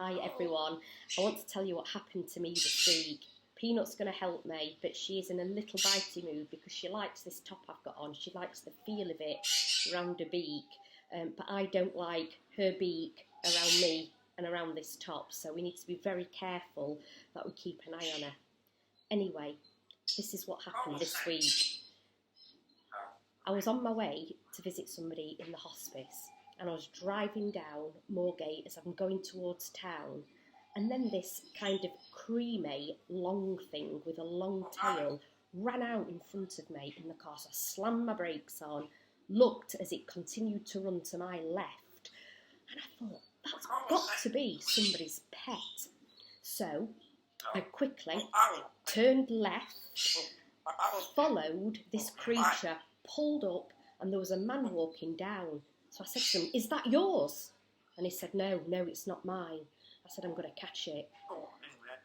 Hi everyone, I want to tell you what happened to me this week. Peanut's going to help me, but she is in a little bitey mood because she likes this top I've got on. She likes the feel of it around her beak, but I don't like her beak around me and around this top, so we need to be very careful that we keep an eye on her. Anyway, this is what happened this week. I was on my way to visit somebody in the hospice, and I was driving down Moorgate as I'm going towards town, and then this kind of creamy long thing with a long tail ran out in front of me in the car. So I slammed my brakes on, looked as it continued to run to my left, and I thought, that's got to be somebody's pet. So I quickly turned left, followed this creature, pulled up, and there was a man walking down. So I said to him, "Is that yours?" And he said, no, it's not mine. I said, "I'm going to catch it."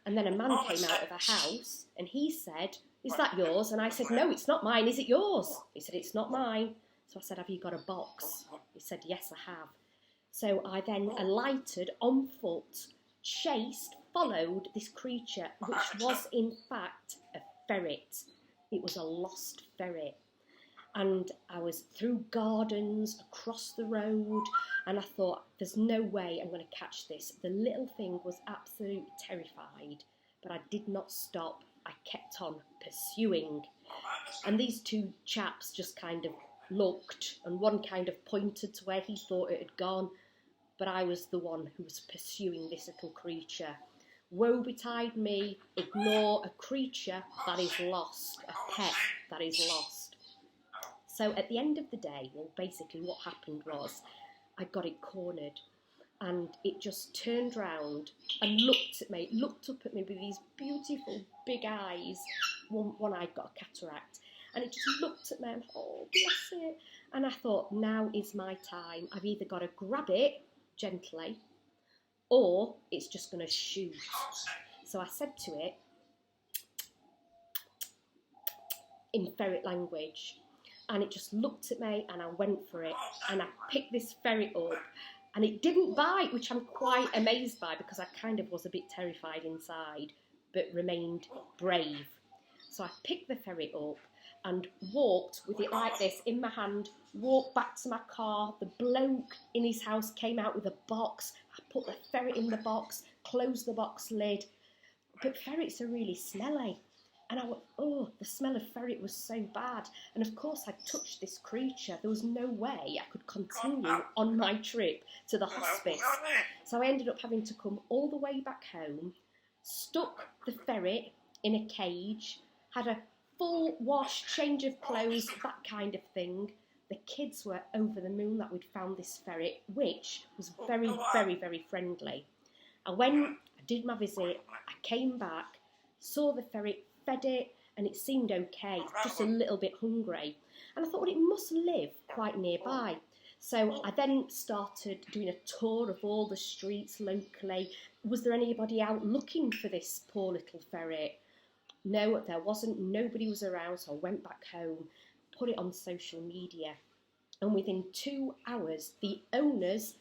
And then a man came out of a house and he said, "Is that yours?" And I said, "No, it's not mine. Is it yours?" He said, "It's not mine." So I said, "Have you got a box?" He said, "Yes, I have." So I then alighted on foot, chased, followed this creature, which was in fact a ferret. It was a lost ferret. And I was through gardens, across the road, and I thought, there's no way I'm going to catch this. The little thing was absolutely terrified, but I did not stop. I kept on pursuing. And these two chaps just kind of looked, and one kind of pointed to where he thought it had gone, but I was the one who was pursuing this little creature. Woe betide me, ignore a creature that is lost, a pet that is lost. So at the end of the day, well, basically what happened was I got it cornered, and it just turned round and looked up at me with these beautiful big eyes. One eye got a cataract, and it just looked at me and, oh, bless it. And I thought, now is my time. I've either got to grab it gently or it's just going to shoot. So I said to it in ferret language, and it just looked at me, and I went for it, and I picked this ferret up, and it didn't bite, which I'm quite amazed by because I kind of was a bit terrified inside, but remained brave. So I picked the ferret up and walked with it like this in my hand, walked back to my car. The bloke in his house came out with a box. I put the ferret in the box, closed the box lid, but ferrets are really smelly. And I went, oh, the smell of ferret was so bad. And of course I touched this creature. There was no way I could continue on my trip to the hospice. So I ended up having to come all the way back home, stuck the ferret in a cage, had a full wash, change of clothes, that kind of thing. The kids were over the moon that we'd found this ferret, which was very, very, very friendly. And when I did my visit, I came back, saw the ferret, fed it, and it seemed okay, just a little bit hungry. And I thought, well, it must live quite nearby. So I then started doing a tour of all the streets locally. Was there anybody out looking for this poor little ferret? No, there wasn't. Nobody was around, so I went back home, put it on social media, and within 2 hours, the owners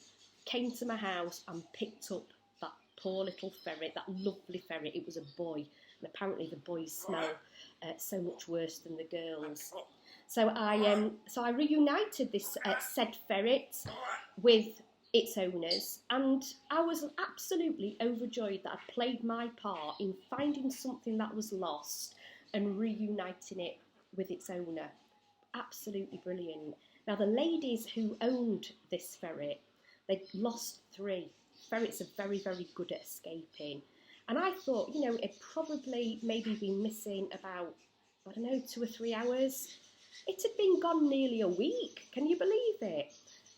came to my house and picked up that poor little ferret, that lovely ferret. It was a boy. And apparently the boys smell so much worse than the girls. So I reunited this said ferret with its owners, and I was absolutely overjoyed that I played my part in finding something that was lost and reuniting it with its owner. Absolutely brilliant. Now the ladies who owned this ferret, they lost 3. Ferrets are very, very good at escaping. And I thought, it'd probably maybe been missing about, 2 or 3 hours. It had been gone nearly a week. Can you believe it?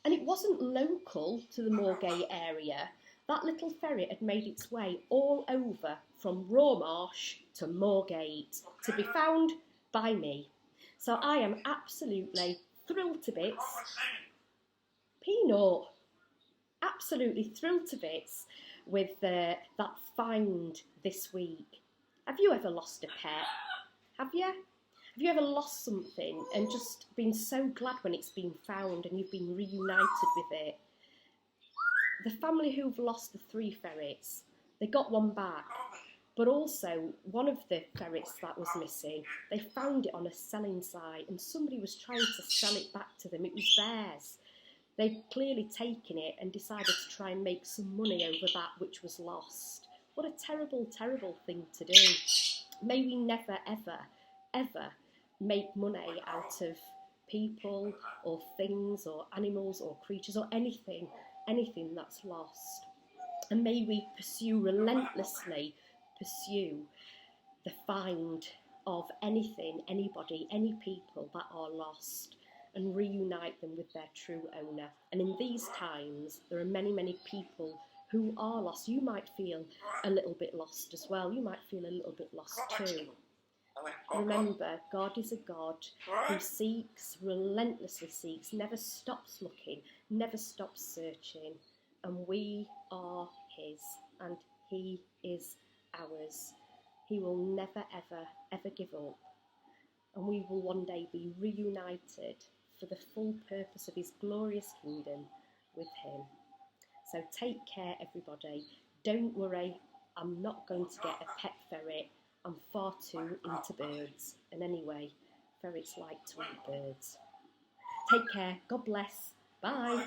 And it wasn't local to the Moorgate area. That little ferret had made its way all over from Rawmarsh to Moorgate to be found by me. So I am absolutely thrilled to bits. Peanut, absolutely thrilled to bits with that find this week. Have you ever lost a pet? Have you? Have you ever lost something and just been so glad when it's been found and you've been reunited with it? the family who've lost the 3 ferrets, they got one back. But also, one of the ferrets that was missing, they found it on a selling site and somebody was trying to sell it back to them. It was theirs. They'd clearly taken it and decided to try and make some money over that which was lost. What a terrible, terrible thing to do. May we never, ever, ever make money out of people or things or animals or creatures or anything that's lost. And may we relentlessly pursue the find of anything, anybody, any people that are lost and reunite them with their true owner. And in these times, there are many, many people who are lost. You might feel a little bit lost as well. You might feel a little bit lost too. Remember, God is a God who seeks, relentlessly seeks, never stops looking, never stops searching. And we are His, and He is ours. He will never, ever, ever give up. And we will one day be reunited for the full purpose of His glorious kingdom with Him. So take care, everybody. Don't worry, I'm not going to get a pet ferret. I'm far too into birds. And anyway, ferrets like to eat birds. Take care. God bless. Bye.